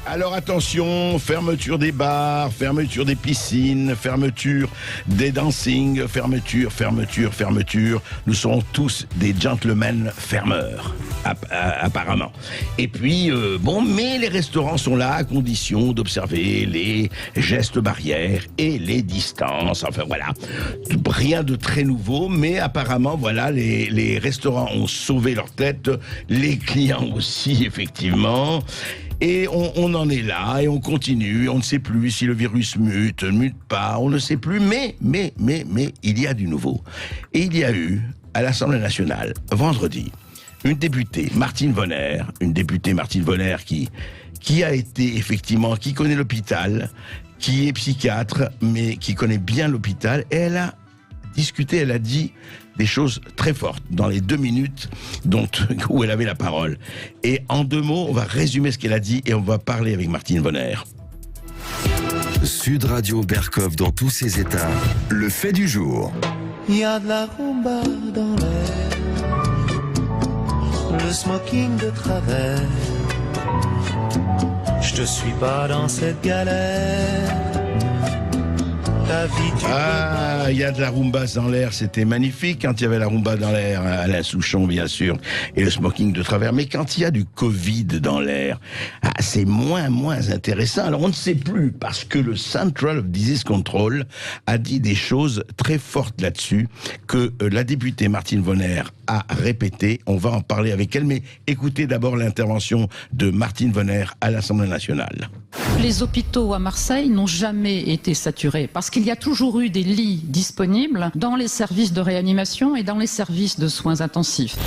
Alors attention, fermeture des bars, fermeture des piscines, fermeture des dancing, fermeture. Nous serons tous des gentlemen fermeurs, apparemment. Et puis, mais les restaurants sont là à condition d'observer les gestes barrières et les distances. Enfin voilà, rien de très nouveau, mais apparemment, voilà, les restaurants ont sauvé leur tête, les clients aussi, effectivement. Et on en est là, et on continue, on ne sait plus si le virus mute pas, on ne sait plus, mais, il y a du nouveau. Et il y a eu, à l'Assemblée nationale, vendredi, une députée, Martine Vonner, qui a été, effectivement, qui connaît l'hôpital, qui est psychiatre, mais qui connaît bien l'hôpital, et elle a discuté, elle a dit des choses très fortes dans les 2 minutes où elle avait la parole. Et en 2 mots, on va résumer ce qu'elle a dit et on va parler avec Martine Vonner. Sud Radio Berkov dans tous ses états. Le fait du jour. Il y a de la rumba dans l'air, le smoking de travers. Je te suis pas dans cette galère. Ah, il y a de la rumba dans l'air, c'était magnifique quand il y avait la rumba dans l'air, Alain Souchon bien sûr, et le smoking de travers. Mais quand il y a du Covid dans l'air, c'est moins intéressant. Alors on ne sait plus, parce que le Central of Disease Control a dit des choses très fortes là-dessus, que la députée Martine Vonner a répété. On va en parler avec elle, mais écoutez d'abord l'intervention de Martine Vonner à l'Assemblée nationale. Les hôpitaux à Marseille n'ont jamais été saturés parce qu'il y a toujours eu des lits disponibles dans les services de réanimation et dans les services de soins intensifs.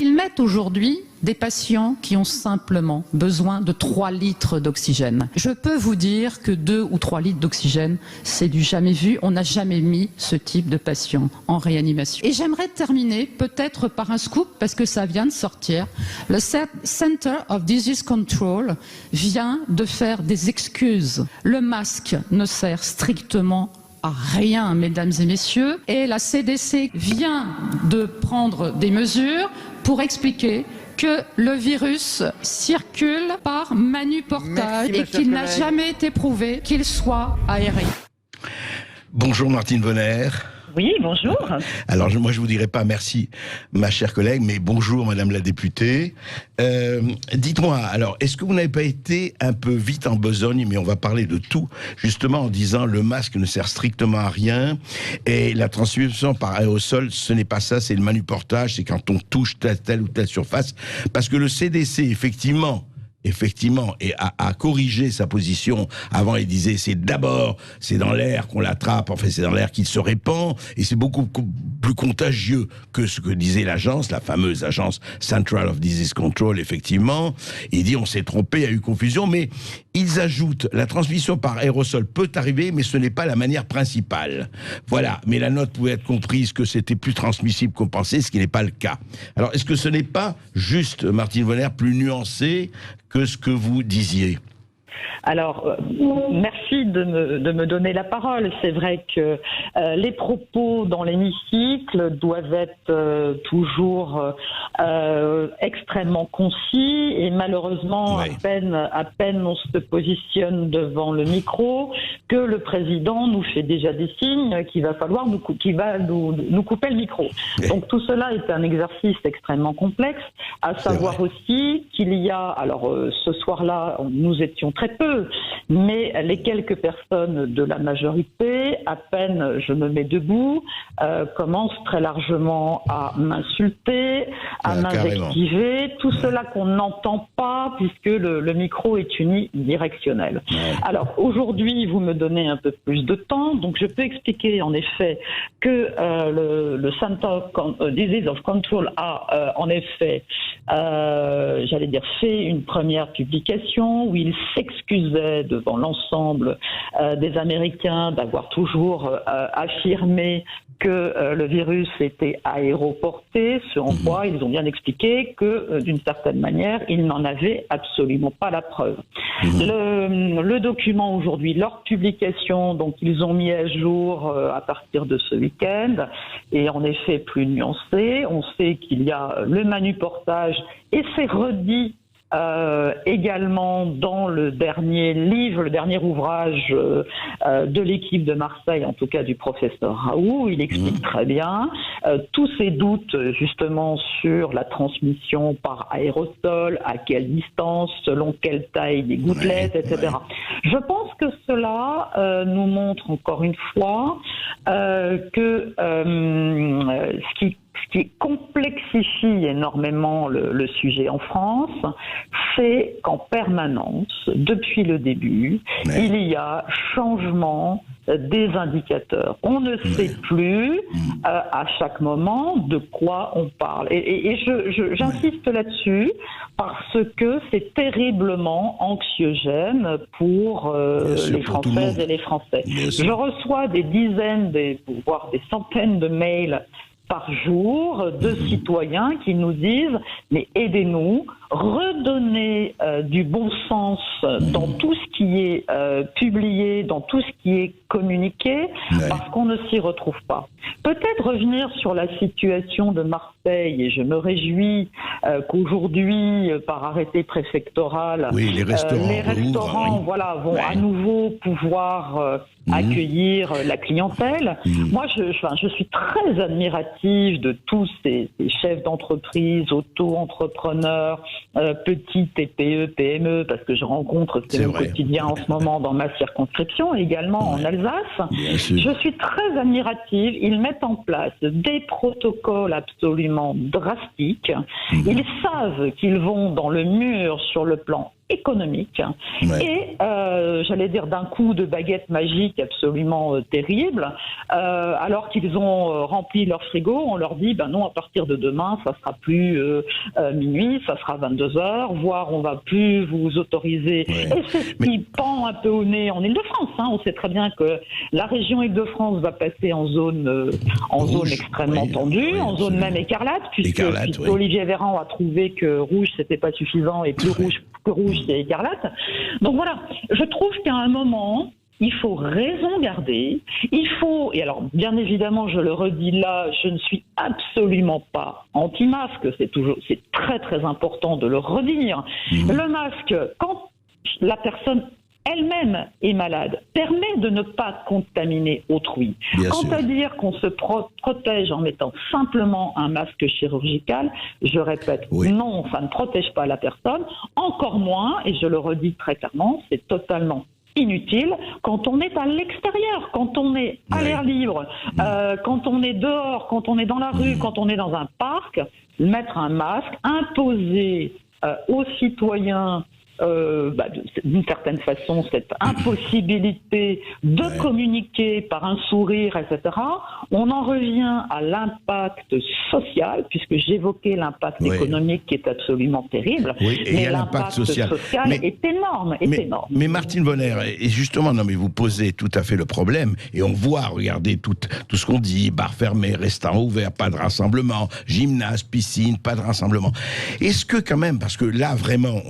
Ils mettent aujourd'hui des patients qui ont simplement besoin de 3 litres d'oxygène. Je peux vous dire que 2 ou 3 litres d'oxygène, c'est du jamais vu. On n'a jamais mis ce type de patient en réanimation. Et j'aimerais terminer peut-être par un scoop, parce que ça vient de sortir. Le Center of Disease Control vient de faire des excuses. Le masque ne sert strictement à rien, mesdames et messieurs. Et la CDC vient de prendre des mesures pour expliquer que le virus circule par manuportage et qu'il n'a jamais été prouvé qu'il soit aéré. Bonjour Martine Vonner. Oui, bonjour. Alors moi je vous dirai pas merci ma chère collègue, mais bonjour madame la députée. Dites-moi, alors est-ce que vous n'avez pas été un peu vite en besogne, mais on va parler de tout, justement en disant le masque ne sert strictement à rien et la transmission par aérosol, ce n'est pas ça, c'est le manuportage, c'est quand on touche telle ou telle surface, parce que le CDC effectivement, et a corrigé sa position. Avant, il disait c'est dans l'air qu'on l'attrape, enfin c'est dans l'air qu'il se répand, et c'est beaucoup plus contagieux que ce que disait l'agence, la fameuse agence Central of Disease Control, effectivement. Il dit on s'est trompé, il y a eu confusion, mais ils ajoutent la transmission par aérosol peut arriver, mais ce n'est pas la manière principale. Voilà, mais la note pouvait être comprise que c'était plus transmissible qu'on pensait, ce qui n'est pas le cas. Alors, est-ce que ce n'est pas juste, Martine Vonner, plus nuancé que ce que vous disiez ? Alors, merci de me donner la parole. C'est vrai que les propos dans l'hémicycle doivent être toujours extrêmement concis et malheureusement, oui. à peine on se positionne devant le micro que le président nous fait déjà des signes qu'il va falloir nous couper le micro. Oui. Donc tout cela est un exercice extrêmement complexe, à savoir aussi qu'il y a, alors ce soir-là, nous étions très peu, mais les quelques personnes de la majorité, à peine je me mets debout, commencent très largement à m'insulter, à m'invectiver, tout cela qu'on n'entend pas puisque le micro est unidirectionnel. Ouais. Alors aujourd'hui, vous me donnez un peu plus de temps, donc je peux expliquer en effet que le Center of Disease Control a en effet, fait une première publication où il s'excusait devant l'ensemble des Américains d'avoir toujours affirmé que le virus était aéroporté, ce en quoi ils ont bien expliqué que, d'une certaine manière, ils n'en avaient absolument pas la preuve. Le document aujourd'hui, leur publication, donc ils ont mis à jour à partir de ce week-end, est en effet plus nuancé. On sait qu'il y a le manuportage, et c'est redit également dans le dernier livre, le dernier ouvrage de l'équipe de Marseille, en tout cas du professeur Raoult. Il explique très bien tous ces doutes justement sur la transmission par aérosol, à quelle distance, selon quelle taille des gouttelettes, etc. Je pense que cela nous montre encore une fois que ce qui complexifie énormément le sujet en France, c'est qu'en permanence, depuis le début, il y a changement des indicateurs. On ne sait plus à chaque moment de quoi on parle. Et j'insiste là-dessus parce que c'est terriblement anxiogène pour les Françaises et les Français. Je reçois des dizaines, voire des centaines de mails par jour de citoyens qui nous disent « mais aidez-nous, redonnez du bon sens dans tout ce qui est publié, dans tout ce qui est communiqué, parce qu'on ne s'y retrouve pas ». Peut-être revenir sur la situation de Marseille, et je me réjouis qu'aujourd'hui, par arrêté préfectoral, les restaurants vont à nouveau pouvoir accueillir la clientèle. Moi, je suis très admirative de tous ces chefs d'entreprise, auto-entrepreneurs, petits TPE, PME, parce que je rencontre, c'est mon quotidien en ce moment dans ma circonscription, et également en Alsace. Je suis très admirative. Ils mettent en place des protocoles absolument drastiques. Ils savent qu'ils vont dans le mur sur le plan économique et j'allais dire d'un coup de baguette magique absolument terrible, alors qu'ils ont rempli leur frigo, on leur dit ben non, à partir de demain ça sera plus minuit, ça sera 22h, voire on va plus vous autoriser. Et c'est ce qui pend un peu au nez en Île-de-France. On sait très bien que la région Île-de-France va passer en zone zone extrêmement tendue, en zone même écarlate, puisque Olivier Véran a trouvé que rouge c'était pas suffisant et plus rouge que rouge c'est écarlate. Donc voilà, je trouve qu'à un moment, il faut raison garder, il faut, et alors bien évidemment je le redis là, je ne suis absolument pas anti-masque, c'est très très important de le redire. Le masque, quand la personne elle-même est malade, permet de ne pas contaminer autrui. Quant à dire qu'on se protège en mettant simplement un masque chirurgical, je répète, non, ça ne protège pas la personne, encore moins, et je le redis très clairement, c'est totalement inutile quand on est à l'extérieur, quand on est à l'air libre, quand on est dehors, quand on est dans la rue, quand on est dans un parc, mettre un masque, imposer aux citoyens d'une certaine façon, cette impossibilité de communiquer par un sourire, etc., on en revient à l'impact social, puisque j'évoquais l'impact économique qui est absolument terrible, mais l'impact social est énorme. Mais Martine Bonner, et justement, non mais vous posez tout à fait le problème, et on voit, regardez tout ce qu'on dit, bar fermé, restaurant ouvert, pas de rassemblement, gymnase, piscine, pas de rassemblement. Est-ce que quand même, parce que là vraiment,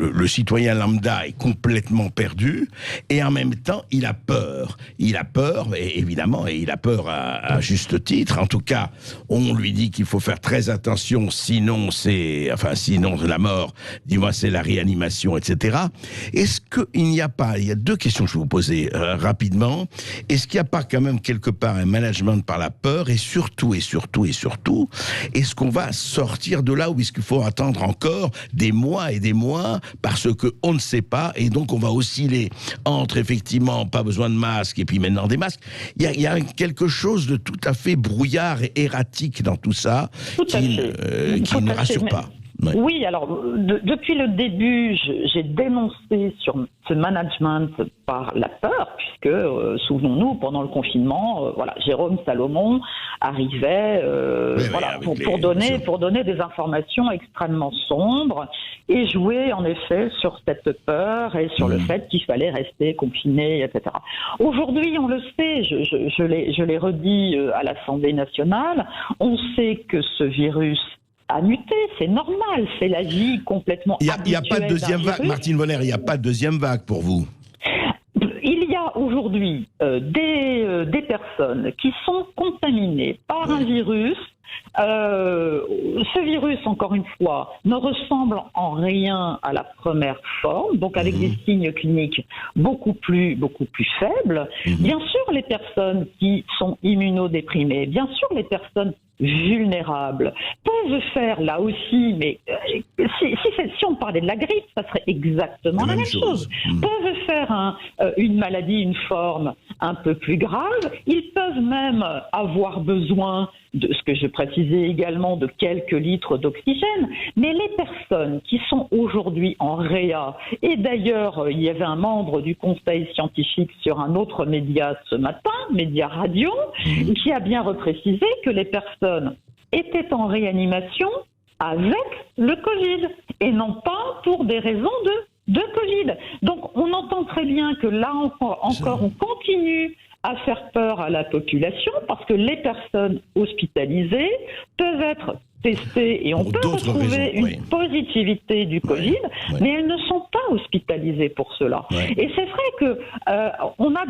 le citoyen lambda est complètement perdu, et en même temps, il a peur. Il a peur, et évidemment, et il a peur à juste titre. En tout cas, on lui dit qu'il faut faire très attention, sinon la mort, dis-moi, c'est la réanimation, etc. Est-ce qu'il n'y a pas, il y a deux questions que je vais vous poser rapidement. Est-ce qu'il n'y a pas quand même quelque part un management par la peur, et surtout, est-ce qu'on va sortir de là, ou est-ce qu'il faut attendre encore des mois et des mois, parce qu'on ne sait pas, et donc on va osciller entre effectivement pas besoin de masque et puis maintenant des masques. Il y a quelque chose de tout à fait brouillard et erratique dans tout ça qui ne rassure pas. Oui, alors depuis le début, j'ai dénoncé sur ce management par la peur, puisque souvenons-nous, pendant le confinement, Jérôme Salomon arrivait pour donner des informations extrêmement sombres et jouer en effet sur cette peur et sur le fait qu'il fallait rester confiné, etc. Aujourd'hui, on le sait, je l'ai redit à l'Assemblée nationale, on sait que ce virus a muté, c'est normal, c'est la vie complètement habituelle. Il n'y a pas de deuxième vague, Martine Bonner, il n'y a pas de deuxième vague pour vous? Il y a aujourd'hui des personnes qui sont contaminées par un virus ce virus, encore une fois, ne ressemble en rien à la première forme, donc avec des signes cliniques beaucoup plus faibles. Bien sûr, les personnes qui sont immunodéprimées, bien sûr, les personnes vulnérables peuvent faire là aussi, mais si on parlait de la grippe, ça serait exactement la même chose. Peuvent faire une maladie, une forme un peu plus grave. Ils peuvent même avoir besoin de ce que je précisais également, de quelques litres d'oxygène. Mais les personnes qui sont aujourd'hui en réa, et d'ailleurs, il y avait un membre du conseil scientifique sur un autre média ce matin, Média Radio, qui a bien reprécisé que les personnes étaient en réanimation avec le Covid, et non pas pour des raisons de Covid. Donc, on entend très bien que là encore on continue à faire peur à la population, parce que les personnes hospitalisées peuvent être testées et on peut retrouver une positivité du Covid, mais elles ne sont pas hospitalisées pour cela. Et c'est vrai que on a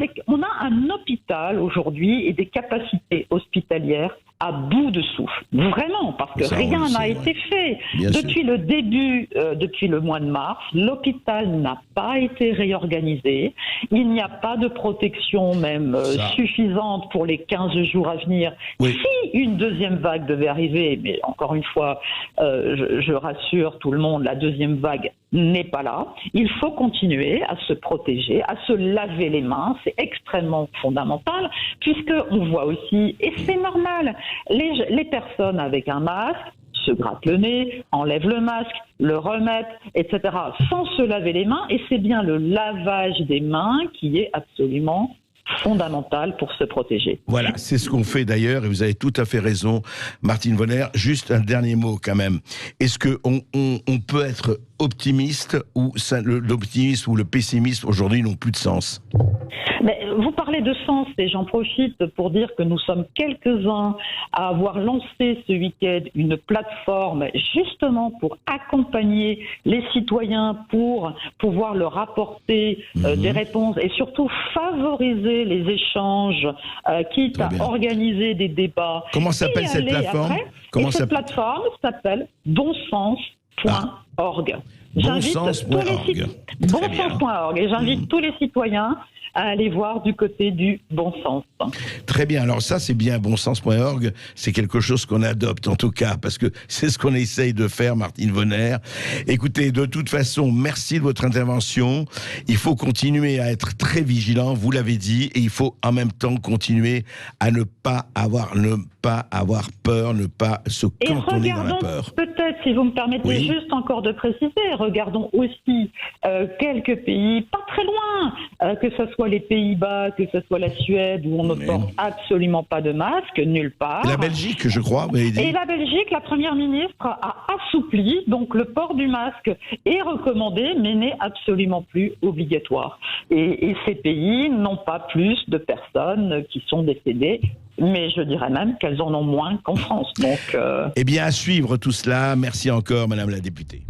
un hôpital aujourd'hui et des capacités hospitalières à bout de souffle, vraiment, parce que rien n'a été fait. Depuis le début, depuis le mois de mars, l'hôpital n'a pas été réorganisé. Il n'y a pas de protection même suffisante pour les 15 jours à venir. Si une deuxième vague devait arriver, mais encore une fois, je rassure tout le monde, la deuxième vague n'est pas là. Il faut continuer à se protéger, à se laver les mains. C'est extrêmement fondamental, puisqu'on voit aussi, et c'est normal, les personnes avec un masque se grattent le nez, enlèvent le masque, le remettent, etc., sans se laver les mains. Et c'est bien le lavage des mains qui est absolument fondamental pour se protéger. Voilà, c'est ce qu'on fait d'ailleurs, et vous avez tout à fait raison, Martine Vonner. Juste un dernier mot quand même. Est-ce qu'on peut être optimiste, ou l'optimisme ou le pessimisme aujourd'hui n'ont plus de sens? Mais vous parlez de sens, et j'en profite pour dire que nous sommes quelques-uns à avoir lancé ce week-end une plateforme justement pour accompagner les citoyens, pour pouvoir leur apporter des réponses et surtout favoriser les échanges, quitte à organiser des débats. Comment s'appelle cette plateforme? Cette plateforme s'appelle bonsens.org. Bonsens.org. Et j'invite tous les citoyens à aller voir du côté du bon sens. Très bien, alors ça c'est bien, bonsens.org, c'est quelque chose qu'on adopte en tout cas, parce que c'est ce qu'on essaye de faire, Martine Vonner. Écoutez, de toute façon, merci de votre intervention. Il faut continuer à être très vigilant, vous l'avez dit, et il faut en même temps continuer à ne pas avoir peur, ne pas se cantonner dans la peur. Peut-être, si vous me permettez juste encore de préciser, regardons aussi quelques pays pas très loin, que ce soit les Pays-Bas, que ce soit la Suède, où on ne porte absolument pas de masque, nulle part. La Belgique, je crois. Et la Belgique, la première ministre a assoupli, donc le port du masque est recommandé, mais n'est absolument plus obligatoire. Et ces pays n'ont pas plus de personnes qui sont décédées, mais je dirais même qu'elles en ont moins qu'en France. Donc, Eh bien, à suivre tout cela. Merci encore, Madame la députée.